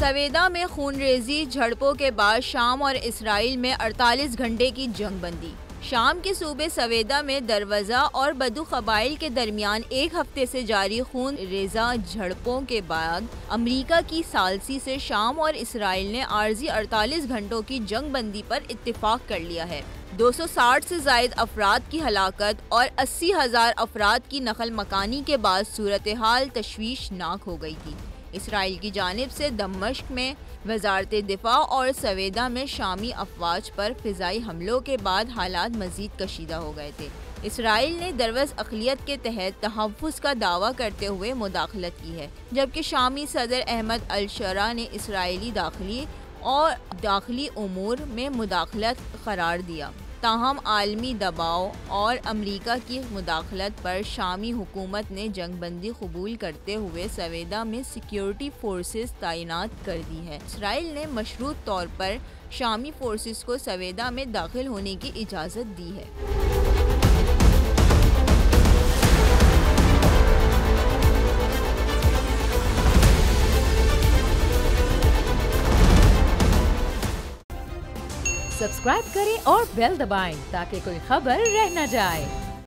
सवेदा में खूनरेजी झड़पों के बाद शाम और इसराइल में 48 घंटे की जंग बंदी। शाम के सूबे सवेदा में दरवाज़ा और बदू कबाइल के दरमियान एक हफ्ते से जारी खून रेजा झड़पों के बाद अमरीका की सालसी से शाम और इसराइल ने आर्जी 48 घंटों की जंग बंदी पर इत्तेफाक कर लिया है। 260 से जायद अफराद की हलाकत और 80,000 अफराद की नकल मकानी के बाद सूरत हाल तशवीशनाक हो गई थी। इसराइल की जानिब से दमिश्क में वजारत दिफा और सवेदा में शामी अफवाज पर फ़िज़ाई हमलों के बाद हालात मज़ीद कशीदा हो गए थे। इसराइल ने दरवज़ अक़लियत के तहत तहफ़्फ़ुज़ का दावा करते हुए मुदाखलत की है, जबकि शामी सदर अहमद अल-शरा ने इसराइली दाखिली उमूर में मुदाखलत करार दिया। ताहम आलमी दबाव और अमरीका की मुदाखलत पर शामी हुकूमत ने जंगबंदी कबूल करते हुए सवेदा में सिक्योरिटी फोर्सेस तैनात कर दी है। इसराइल ने मशरूत तौर पर शामी फोर्सेस को सवेदा में दाखिल होने की इजाज़त दी है। सब्सक्राइब करें और बेल दबाएं ताकि कोई खबर रह न जाए।